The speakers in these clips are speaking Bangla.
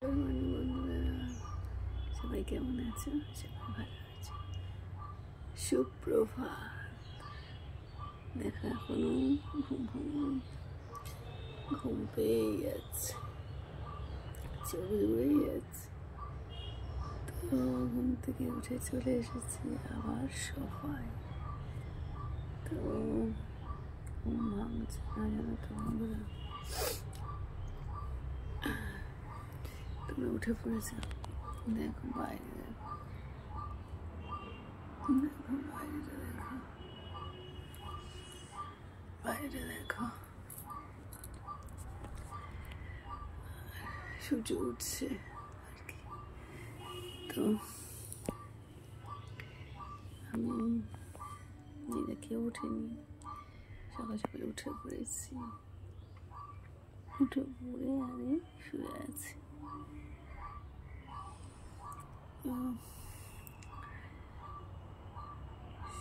বন্ধুরা সবাই কেমন আছো? সবাই ভালো আছে। সুপ্রভাত। দেখা এখনো ঘুম পেয়ে যাচ্ছে, চোখ জুড়েই যাচ্ছে। তো ঘুম থেকে উঠে চলে এসেছি আবার সোফায়। তো ঘুম ভাঙছে না জানো তো বন্ধুরা। তোমরা উঠে পড়েছ, দেখো বাইরে, দেখো দেখো বাইরে, দেখো বাইরে, দেখো সূর্য উঠছে আর কি। তো আমি নিজে কেউ উঠেনি, সকাল সকালে উঠে পড়েছি। উঠে পড়ে আমি শুয়ে আছি।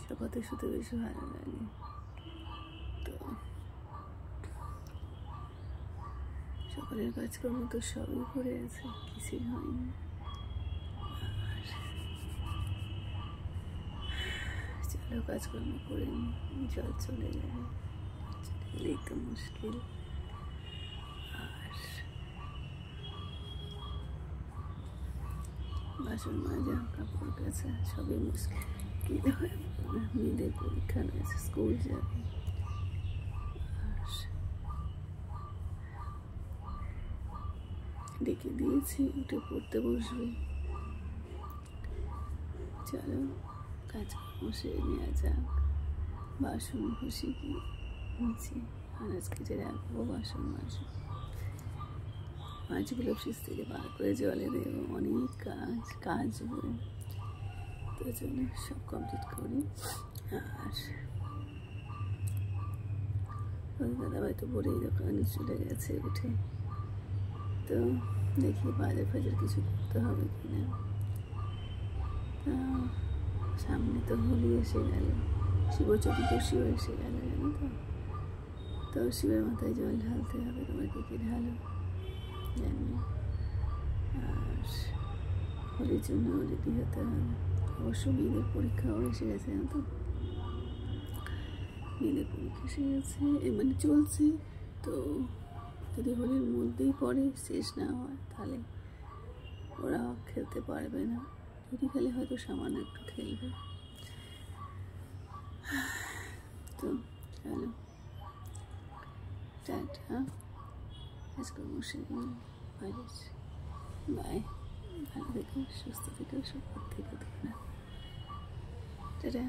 সকালে শুতে বেশি ভালো লাগে। তো সকালের কাজকর্ম তো সবই করে আছে, কিছুই হয়নি। চলো কাজকর্ম করে নি, জল চলে যাবে, চলে গেলেই তো মুশকিল। আর বাসন মাজা, কাপড় কাচা সবই মুশকিল হয়ে পড়বে। মেয়েদের পরীক্ষা রয়েছে, স্কুল যাবে। ডেকে দিয়েছি, উঠে পড়তে বসবে। চলো কাজকর্ম সেরে নেওয়া যাক। বাসন ঘষে গিয়ে নিচে আনাজ কেটে রাখবো, বাসন মাছগুলো ফ্রিজ থেকে বার করে জলে দেবো। অনেক কাজবো, তো জন্য সব কমপ্লিট করি। আর ওই দাদাভাই তো বলেই দোকানে চলে গেছে উঠে। তো দেখি বাজার ফাজার কিছু করতে হবে কিনা। সামনে তো হোলি এসে গেল, শিব চতুর্দশীও এসে গেল জানো তো। তো শিবের মাথায় জল ঢালতে হবে। তোমার কি ঢালো জানি। আর হোলির জন্য রেডি হতে হবে। অবশ্য মেয়েদের পরীক্ষাও এসে গেছে জানো তো। মেয়েদের পরীক্ষা এসে গেছে, মানে চলছে। তো যদি হোলির মধ্যেই পড়ে, শেষ না হয়, তাহলে ওরা খেলতে পারবে না। যদি খেলে হয়তো সামান্য একটু খেলবে। তো চলো টাটা, আজকে বসে বাই। ভালো থেকো, সুস্থ থেকো, সুখ থেকো তোমরা। টাটা।